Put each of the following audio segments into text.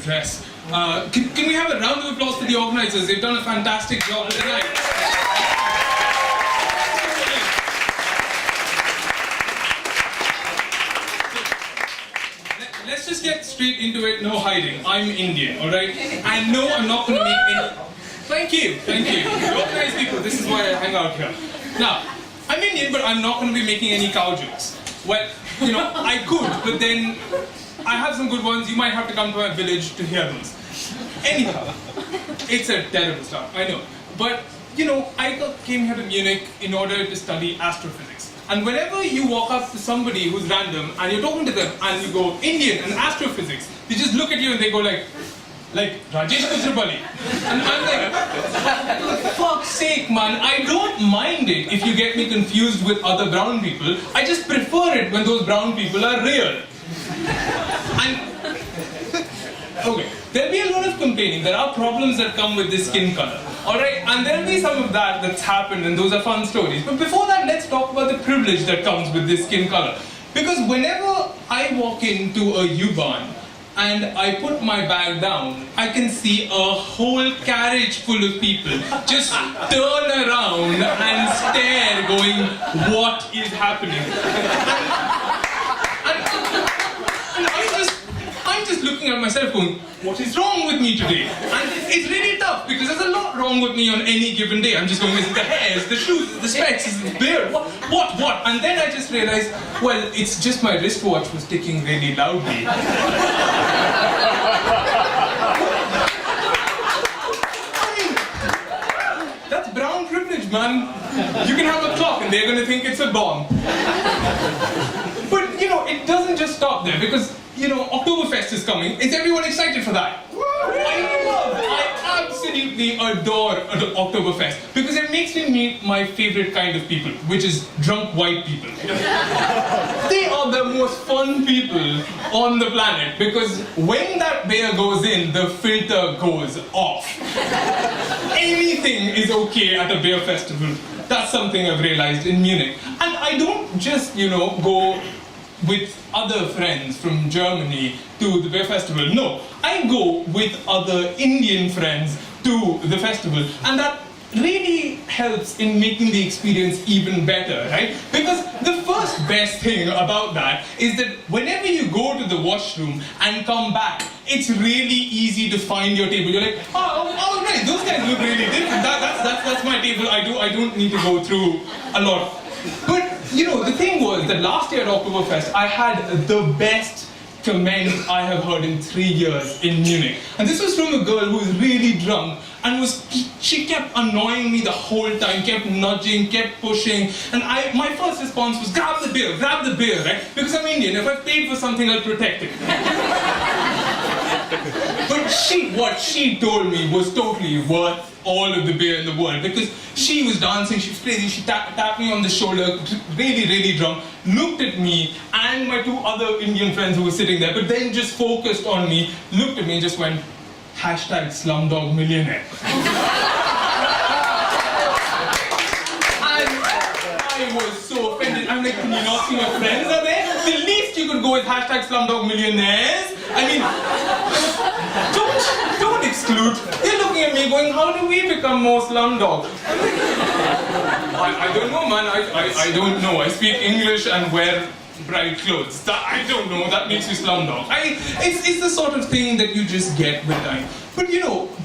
dress. Can we have a round of applause for the organizers? They've done a fantastic job tonight. Let's just get straight into it, no hiding. I'm Indian, alright? I know I'm not going to make any... Thank you. You're nice people, this is why I hang out here. Now, I'm Indian, but I'm not going to be making any cow jokes. Well, I could, but then I have some good ones. You might have to come to my village to hear those. Anyhow, it's a terrible start, I know. But, I came here to Munich in order to study astrophysics. And whenever you walk up to somebody who's random and you're talking to them and you go, Indian and astrophysics, they just look at you and they go like Rajesh Kusrapalli. And I'm like, for fuck's sake, man, I don't mind it if you get me confused with other brown people. I just prefer it when those brown people are real. And, okay, there'll be a lot of complaining. There are problems that come with this skin color. Alright, and there'll be some of that's happened and those are fun stories. But before that, let's talk about the privilege that comes with this skin color. Because whenever I walk into a U-Bahn and I put my bag down, I can see a whole carriage full of people just turn around and stare going, what is happening? And I'm just looking at myself going, what is wrong with me today? And it's really tough because there's a lot wrong with me on any given day. I'm just going, is it the hair, is it the shoes, is it the specs, is it the beard, what? And then I just realized, well, it's just my wristwatch was ticking really loudly. That's brown privilege, man. You can have a clock and they're going to think it's a bomb. But, it doesn't just stop there because, Oktoberfest is coming. Is everyone excited for that? I absolutely adore Oktoberfest because it makes me meet my favorite kind of people, which is drunk white people. They are the most fun people on the planet because when that beer goes in, the filter goes off. Anything is okay at a beer festival. That's something I've realized in Munich. And I don't just, go with other friends from Germany to the beer festival. No, I go with other Indian friends to the festival. And that really helps in making the experience even better, right? Because the first best thing about that is that whenever you go to the washroom and come back, it's really easy to find your table. You're like, oh right, those guys look really different. That's my table. I don't need to go through a lot. But, the thing was that last year at Oktoberfest, I had the best comment I have heard in 3 years in Munich. And this was from a girl who was really drunk and she kept annoying me the whole time, kept nudging, kept pushing. And my first response was, grab the beer, right? Because I'm Indian, if I've paid for something, I'll protect it. But what she told me was totally worth all of the beer in the world because she was dancing, she was crazy, she tapped me on the shoulder, really, really drunk, looked at me and my 2 other Indian friends who were sitting there, but then just focused on me, looked at me and just went, #Slumdog Millionaire. And I was so offended. I'm like, can you not see my friends are there? The least you could go with #Slumdog Millionaires. I mean, don't exclude. They're looking at me going, how do we become more slumdog? I don't know, man. I don't know. I speak English and wear bright clothes. I don't know. That makes me slumdog. It's the sort of thing that you just get with time. But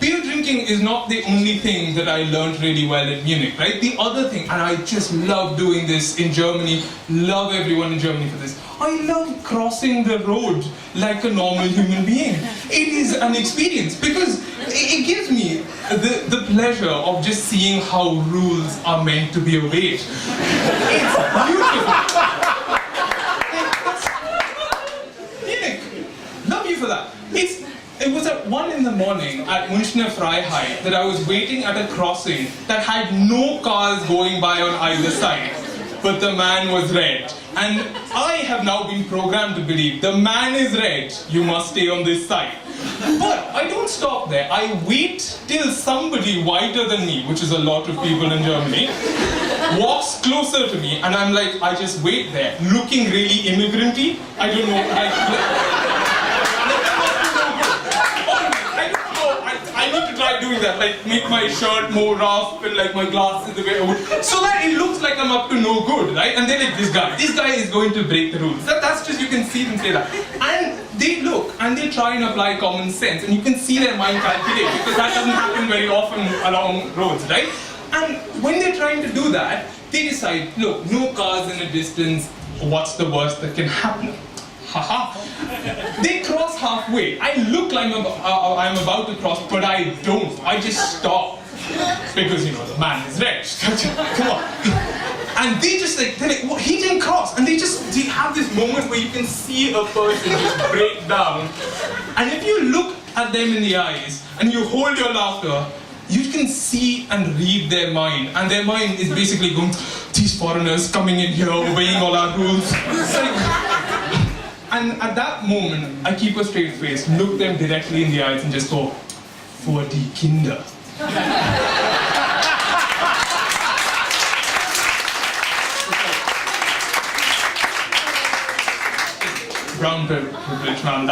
beer drinking is not the only thing that I learned really well in Munich, right? The other thing, and I just love doing this in Germany, love everyone in Germany for this, I love crossing the road like a normal human being. It is an experience because it gives me the pleasure of just seeing how rules are meant to be obeyed. It's beautiful. Munich, love you for that. It was at 1 in the morning at Münchner Freiheit that I was waiting at a crossing that had no cars going by on either side. But the man was red. And I have now been programmed to believe the man is red, you must stay on this side. But I don't stop there. I wait till somebody whiter than me, which is a lot of people in Germany, walks closer to me and I'm like, I just wait there, looking really immigrant-y. I don't know. I need to try doing that, like make my shirt more rough and like my glasses the way I would, so that it looks like I'm up to no good, right? And they're like, this guy is going to break the rules. That's just, you can see them say that. And they look and they try and apply common sense, and you can see their mind calculate, because that doesn't happen very often along roads, right? And when they're trying to do that, they decide, look, no cars in the distance, what's the worst that can happen? Haha. They cross halfway. I look like I'm about to cross, but I don't. I just stop. Because, you know, the man is rich. Come on. And they just like, they're like, well, he didn't cross. And they have this moment where you can see a person just break down. And if you look at them in the eyes and you hold your laughter, you can see and read their mind. And their mind is basically going, these foreigners coming in here, obeying all our rules. It's like, and at that moment, I keep a straight face, look them directly in the eyes and just go, for die Kinder. Brown privilege, man,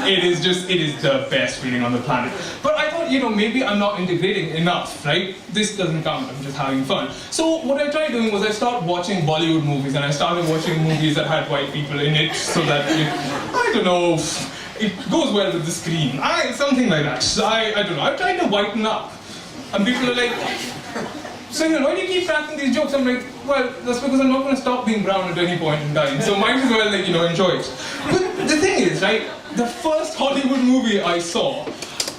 it is the best feeling on the planet. But I thought, you know, maybe I'm not integrating enough, right? This doesn't count, I'm just having fun. So what I tried doing was I started watching Bollywood movies, and I started watching movies that had white people in it, so that I don't know, it goes well with the screen. Something like that. So I don't know, I've tried to whiten up. And people are like, Suhail, why do you keep cracking these jokes? I'm like, well, that's because I'm not going to stop being brown at any point in time. So might as well, like, you know, enjoy it. But the thing is, right, the first Hollywood movie I saw,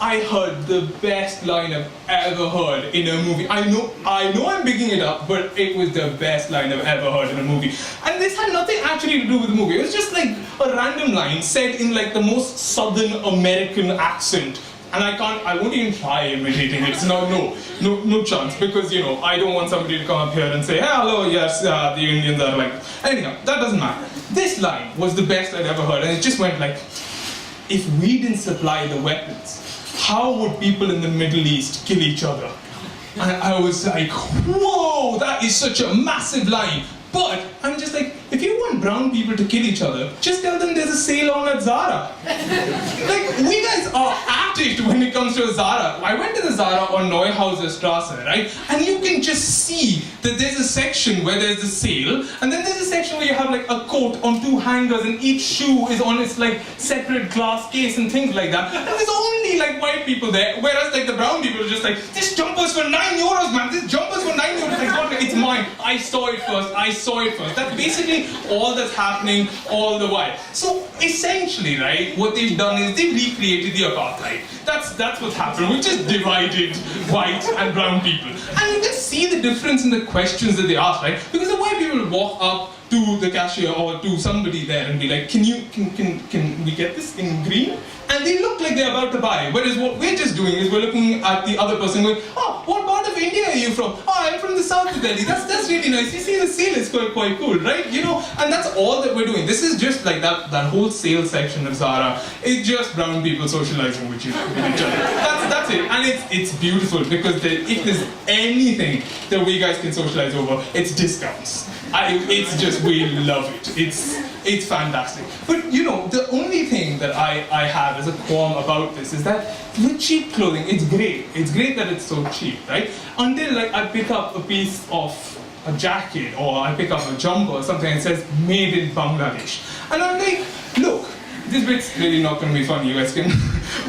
I heard the best line I've ever heard in a movie. I know I'm bigging it up, but it was the best line I've ever heard in a movie. And this had nothing actually to do with the movie. It was just like a random line said in like the most Southern American accent. And I won't even try imitating it. No chance, because, you know, I don't want somebody to come up here and say, hey, hello, yes, the Indians are like, anyhow, that doesn't matter. This line was the best I'd ever heard, and it just went like, if we didn't supply the weapons, how would people in the Middle East kill each other? And I was like, whoa, that is such a massive line. But I'm just like, if you want brown people to kill each other, just tell them there's a sale on at Zara. Like, we guys are at it when it comes to Zara. I went to the Zara on Neuhauser Strasse, right? And you can just see that there's a section where there's a sale, and then there's a section where you have like a coat on 2 hangers, and each shoe is on its like separate glass case and things like that. And there's only like white people there, whereas like the brown people are just like, this jumper's for €9, man. This jumper's for €9. Like, God, it's mine. I saw it first. That's basically all that's happening all the while. So essentially, right, what they've done is they've recreated the apartheid. That's what's happened. We've just divided white and brown people. And you can see the difference in the questions that they ask, right? Because the white people walk up to the cashier or to somebody there and be like, can we get this in green? And they look like they're about to buy. Whereas what we're just doing is we're looking at the other person going, oh, what part of India are you from? Oh, I'm from the south of Delhi. That's really nice. You see, the sale is quite cool, right? You know, and that's all that we're doing. This is just like that whole sale section of Zara. It's just brown people socializing with each other. That's it. And it's beautiful, because if there's anything that we guys can socialize over, it's discounts. It's just, we love it. It's fantastic. But you know, the only thing that I have as a qualm about this is that with cheap clothing, it's great. It's great that it's so cheap, right? Until like I pick up a piece of a jacket, or I pick up a jumper or something and it says made in Bangladesh. And I'm like, look, this bit's really not going to be funny. You guys can,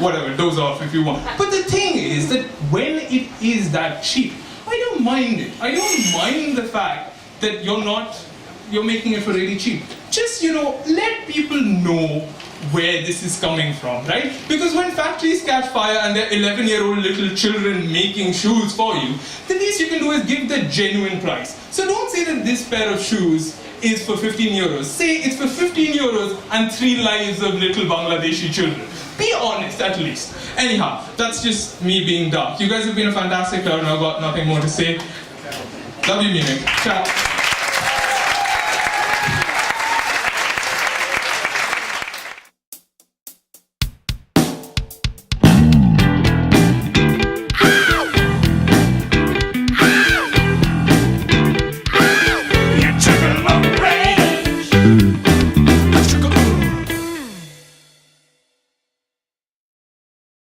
whatever, doze off if you want. But the thing is that when it is that cheap, I don't mind it. I don't mind the fact that you're making it for really cheap. Just, you know, let people know where this is coming from, right? Because when factories catch fire and they're 11-year-old little children making shoes for you, the least you can do is give the genuine price. So don't say that this pair of shoes is for €15. Say it's for €15 and 3 lives of little Bangladeshi children. Be honest, at least. Anyhow, that's just me being dark. You guys have been a fantastic crowd, and I've got nothing more to say. Love you, Munich. Ciao.